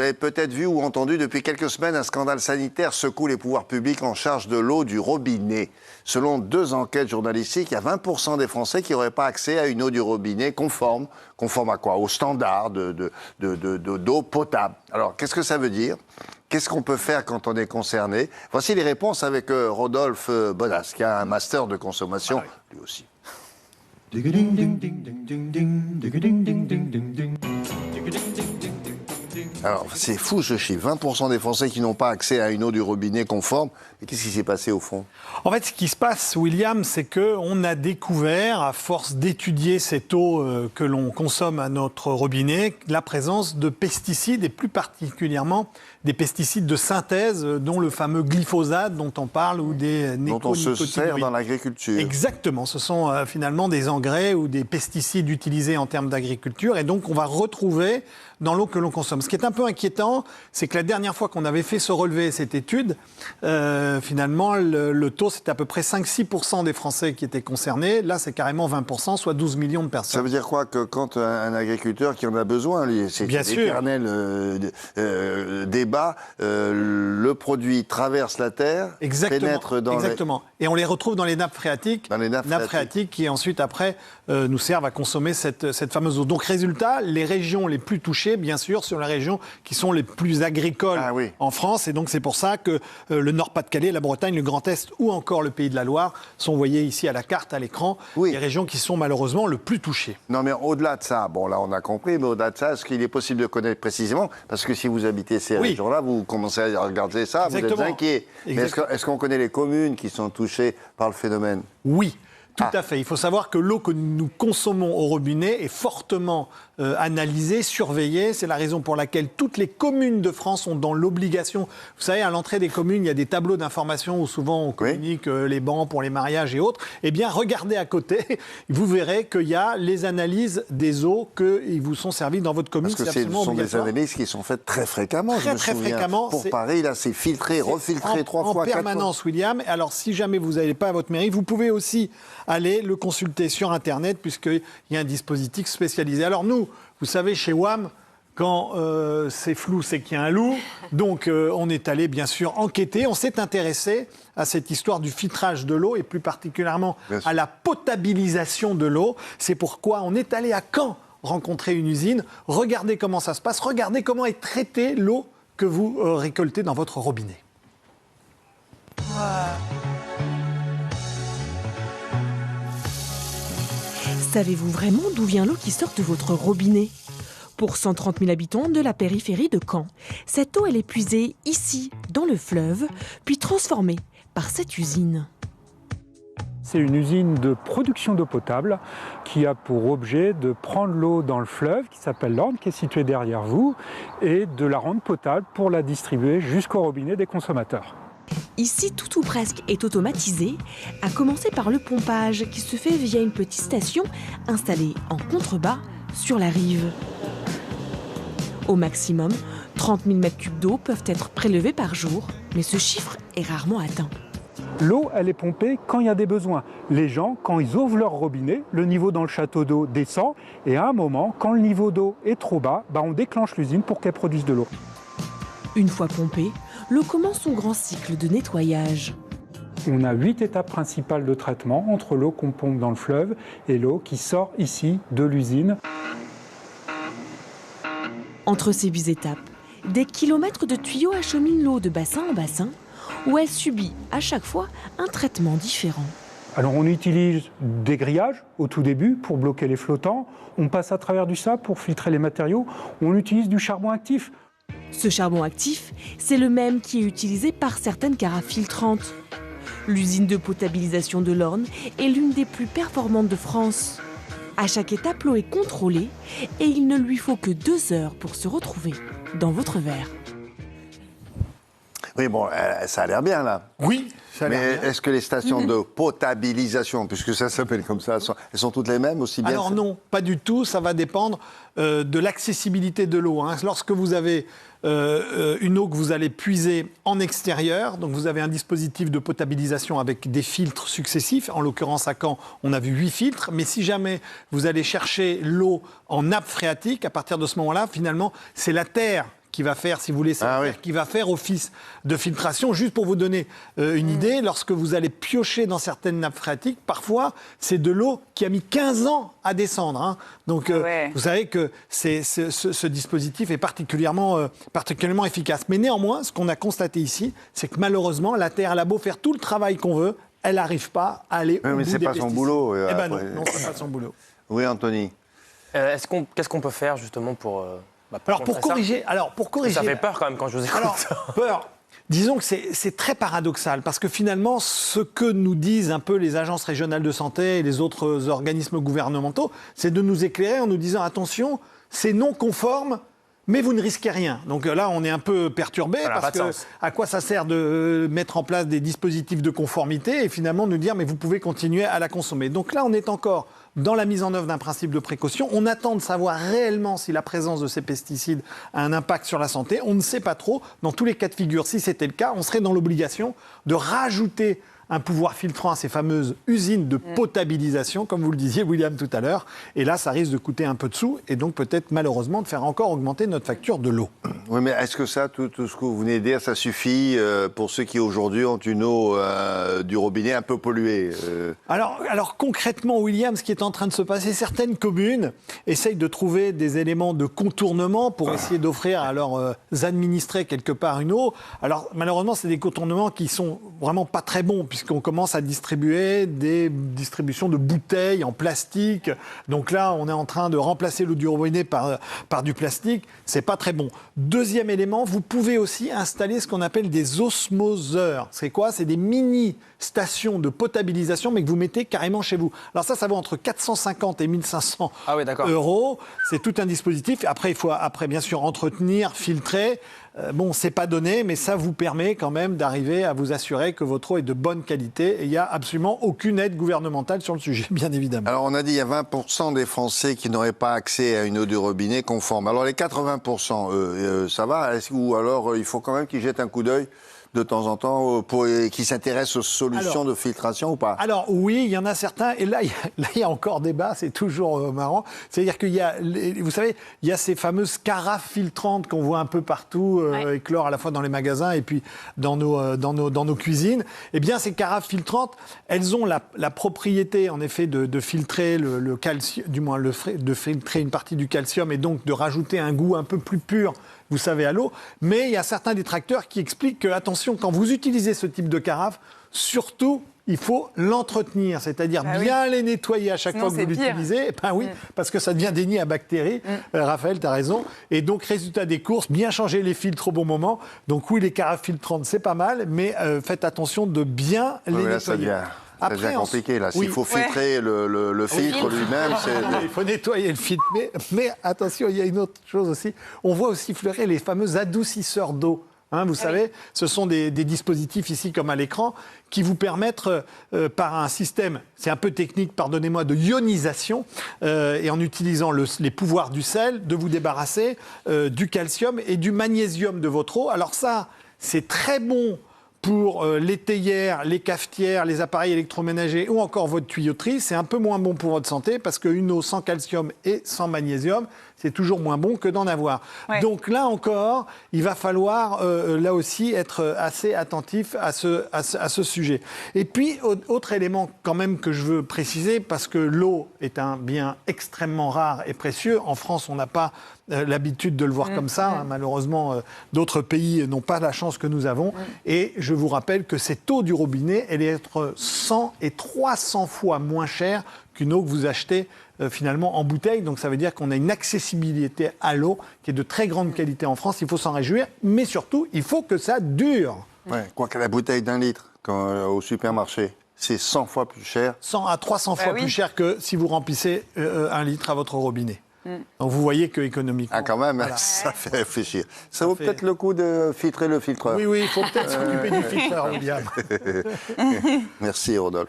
avez peut-être vu ou entendu depuis quelques semaines, un scandale sanitaire secoue les pouvoirs publics en charge de l'eau du robinet. Selon 2 enquêtes journalistiques, il y a 20% des Français qui n'auraient pas accès à une eau du robinet conforme. Conforme à quoi? Aux standards d'eau potable. Alors, qu'est-ce que ça veut dire? Qu'est-ce qu'on peut faire quand on est concerné? Voici les réponses avec Rodolphe Bonas, qui a un master de consommation, lui aussi. Alors, c'est fou ce chiffre. 20% des Français qui n'ont pas accès à une eau du robinet conforme. Et qu'est-ce qui s'est passé au fond? En fait, ce qui se passe, William, c'est qu'on a découvert, à force d'étudier cette eau que l'on consomme à notre robinet, la présence de pesticides, et plus particulièrement des pesticides de synthèse, dont le fameux glyphosate dont on parle, ou des dont on se sert dans l'agriculture. Exactement. Ce sont finalement des engrais ou des pesticides utilisés en termes d'agriculture. Et donc, on va retrouver dans l'eau que l'on consomme. Ce qui est un peu inquiétant, c'est que la dernière fois qu'on avait fait ce relevé, cette étude, finalement, le taux, c'était à peu près 5-6% des Français qui étaient concernés. Là, c'est carrément 20%, soit 12 millions de personnes. Ça veut dire quoi? Que quand un agriculteur qui en a besoin, c'est l'éternel débat, le produit traverse la terre, pénètre dans Et on les retrouve dans les nappes phréatiques. Dans les nappes phréatiques qui ensuite, après, nous servent à consommer cette fameuse eau. Donc, résultat, les régions les plus touchées, bien sûr, sont les régions qui sont les plus agricoles en France. Et donc, c'est pour ça que le Nord-Pas-de-Calais, la Bretagne, le Grand Est ou encore le Pays de la Loire sont, vous voyez ici à la carte, à l'écran, les régions qui sont malheureusement le plus touchées. Non, mais au-delà de ça, bon là on a compris, mais au-delà de ça, est-ce qu'il est possible de connaître précisément? Parce que si vous habitez ces régions-là, vous commencez à regarder ça, vous êtes inquiet. Mais est-ce qu'on connaît les communes qui sont touchées par le phénomène? Oui. Tout à fait. Il faut savoir que l'eau que nous consommons au robinet est fortement analysée, surveillée. C'est la raison pour laquelle toutes les communes de France sont dans l'obligation. Vous savez, à l'entrée des communes, il y a des tableaux d'information où souvent on communique les bancs pour les mariages et autres. Eh bien, regardez à côté, vous verrez qu'il y a les analyses des eaux qui vous sont servies dans votre commune. Parce que ce sont des analyses qui sont faites très fréquemment. Très fréquemment. Pour Paris, là, c'est filtré, refiltré 3 fois, 4 fois. En permanence, William. Alors, si jamais vous n'allez pas à votre mairie, vous pouvez aussi aller le consulter sur Internet, puisqu'il y a un dispositif spécialisé. Alors nous, vous savez, chez WAM, quand c'est flou, c'est qu'il y a un loup. Donc on est allé, bien sûr, enquêter. On s'est intéressé à cette histoire du filtrage de l'eau et plus particulièrement à la potabilisation de l'eau. C'est pourquoi on est allé à Caen rencontrer une usine. Regardez comment ça se passe. Regardez comment est traitée l'eau que vous récoltez dans votre robinet. Savez-vous vraiment d'où vient l'eau qui sort de votre robinet? Pour 130 000 habitants de la périphérie de Caen, cette eau elle est puisée ici, dans le fleuve, puis transformée par cette usine. C'est une usine de production d'eau potable qui a pour objet de prendre l'eau dans le fleuve, qui s'appelle l'Orne, qui est situé derrière vous, et de la rendre potable pour la distribuer jusqu'au robinet des consommateurs. Ici, tout ou presque est automatisé, à commencer par le pompage qui se fait via une petite station installée en contrebas sur la rive. Au maximum, 30 000 m3 d'eau peuvent être prélevés par jour, mais ce chiffre est rarement atteint. L'eau, elle est pompée quand il y a des besoins. Les gens, quand ils ouvrent leur robinet, le niveau dans le château d'eau descend, et à un moment, quand le niveau d'eau est trop bas, on déclenche l'usine pour qu'elle produise de l'eau. Une fois pompée, l'eau commence son grand cycle de nettoyage. On a 8 étapes principales de traitement entre l'eau qu'on pompe dans le fleuve et l'eau qui sort ici de l'usine. Entre ces 8 étapes, des kilomètres de tuyaux acheminent l'eau de bassin en bassin, où elle subit à chaque fois un traitement différent. Alors on utilise des grillages au tout début pour bloquer les flottants, on passe à travers du sable pour filtrer les matériaux, on utilise du charbon actif. Ce charbon actif, c'est le même qui est utilisé par certaines carafes filtrantes. L'usine de potabilisation de l'Orne est l'une des plus performantes de France. À chaque étape, l'eau est contrôlée et il ne lui faut que 2 heures pour se retrouver dans votre verre. Oui, bon, ça a l'air bien, là. Oui, ça a l'air bien. Mais est-ce que les stations de potabilisation, puisque ça s'appelle comme ça, elles sont toutes les mêmes aussi bien? Alors non, pas du tout. Ça va dépendre de l'accessibilité de l'eau. Lorsque vous avez une eau que vous allez puiser en extérieur, donc vous avez un dispositif de potabilisation avec des filtres successifs. En l'occurrence, à Caen, on a vu 8 filtres. Mais si jamais vous allez chercher l'eau en nappe phréatique, à partir de ce moment-là, finalement, c'est la terre qui va faire, si vous voulez, qui va faire office de filtration. Juste pour vous donner une idée, lorsque vous allez piocher dans certaines nappes phréatiques, parfois, c'est de l'eau qui a mis 15 ans à descendre. Hein. Donc, vous savez que ce dispositif est particulièrement efficace. Mais néanmoins, ce qu'on a constaté ici, c'est que malheureusement, la Terre, elle a beau faire tout le travail qu'on veut, elle n'arrive pas à aller au bout des pesticides. Mais c'est pas son boulot. Eh ben non, c'est pas son boulot. Oui, Anthony. Qu'est-ce qu'on peut faire justement pour corriger ça fait peur quand même quand je vous écoute. Alors, peur. Disons que c'est très paradoxal, parce que finalement, ce que nous disent un peu les agences régionales de santé et les autres organismes gouvernementaux, c'est de nous éclairer en nous disant, attention, c'est non conforme, mais vous ne risquez rien. Donc là, on est un peu perturbé, parce que à quoi ça sert de mettre en place des dispositifs de conformité et finalement nous dire, mais vous pouvez continuer à la consommer. Donc là, on est encore dans la mise en œuvre d'un principe de précaution. On attend de savoir réellement si la présence de ces pesticides a un impact sur la santé. On ne sait pas trop. Dans tous les cas de figure, si c'était le cas, on serait dans l'obligation de rajouter un pouvoir filtrant à ces fameuses usines de potabilisation, comme vous le disiez, William, tout à l'heure. Et là, ça risque de coûter un peu de sous et donc peut-être, malheureusement, de faire encore augmenter notre facture de l'eau. Oui, mais est-ce que ça, tout ce que vous venez de dire, ça suffit pour ceux qui, aujourd'hui, ont une eau du robinet un peu polluée Alors, concrètement, William, ce qui est en train de se passer, certaines communes essayent de trouver des éléments de contournement pour essayer d'offrir à leurs administrés, quelque part, une eau. Alors, malheureusement, c'est des contournements qui sont vraiment pas très bons, puisqu'on commence à distribuer des distributions de bouteilles en plastique. Donc là, on est en train de remplacer l'eau du robinet par du plastique. C'est pas très bon. Deuxième élément, vous pouvez aussi installer ce qu'on appelle des osmoseurs. C'est quoi ? C'est des mini-stations de potabilisation, mais que vous mettez carrément chez vous. Alors ça vaut entre 450 et 1500 euros. C'est tout un dispositif. Après, il faut bien sûr entretenir, filtrer. C'est pas donné, mais ça vous permet quand même d'arriver à vous assurer que votre eau est de bonne qualité. Et il n'y a absolument aucune aide gouvernementale sur le sujet, bien évidemment. Alors, on a dit qu'il y a 20% des Français qui n'auraient pas accès à une eau du robinet conforme. Alors, les 80%, ça va ? Ou alors, il faut quand même qu'ils jettent un coup d'œil de temps en temps, qui s'intéressent aux solutions de filtration ou pas ? Alors oui, il y en a certains, et là il y a encore débat, c'est toujours marrant. C'est-à-dire qu'il y a, vous savez, il y a ces fameuses carafes filtrantes qu'on voit un peu partout éclore à la fois dans les magasins et puis dans nos cuisines. Eh bien, ces carafes filtrantes, elles ont la propriété, en effet, de filtrer le calcium, du moins de filtrer une partie du calcium et donc de rajouter un goût un peu plus pur, vous savez, à l'eau. Mais il y a certains détracteurs qui expliquent que, attention, quand vous utilisez ce type de carafe, surtout, il faut l'entretenir, c'est-à-dire bien les nettoyer à chaque fois que vous l'utilisez. Parce que ça devient des nids à bactéries. Raphaël, tu as raison. Et donc, résultat des courses, bien changer les filtres au bon moment. Donc oui, les carafes filtrantes, c'est pas mal, mais faites attention de bien les nettoyer. Ça devient compliqué, là. S'il faut filtrer le filtre lui-même, il faut nettoyer le filtre. Mais attention, il y a une autre chose aussi. On voit aussi fleurir les fameux adoucisseurs d'eau. Vous savez, ce sont des dispositifs ici, comme à l'écran, qui vous permettent, par un système, c'est un peu technique, pardonnez-moi, de ionisation, et en utilisant les pouvoirs du sel, de vous débarrasser du calcium et du magnésium de votre eau. Alors ça, c'est très bon pour les théières, les cafetières, les appareils électroménagers ou encore votre tuyauterie. C'est un peu moins bon pour votre santé parce qu'une eau sans calcium et sans magnésium, c'est toujours moins bon que d'en avoir. Donc là encore, il va falloir là aussi être assez attentif à ce sujet. Et puis, autre élément quand même que je veux préciser, parce que l'eau est un bien extrêmement rare et précieux. En France, on n'a pas l'habitude de le voir comme ça. Malheureusement, d'autres pays n'ont pas la chance que nous avons. Et je vous rappelle que cette eau du robinet, elle est entre 100 et 300 fois moins chère qu'une eau que vous achetez finalement en bouteille. Donc ça veut dire qu'on a une accessibilité à l'eau qui est de très grande qualité en France. Il faut s'en réjouir, mais surtout, il faut que ça dure. Quoi que la bouteille d'1 litre au supermarché, c'est 100 fois plus cher. 100 à 300 fois plus cher que si vous remplissez 1 litre à votre robinet. Donc vous voyez que économiquement... quand même, ça fait réfléchir. Ça vaut peut-être le coup de filtrer le filtreur. Oui, il faut peut-être s'occuper du filtreur, William. Merci, Rodolphe.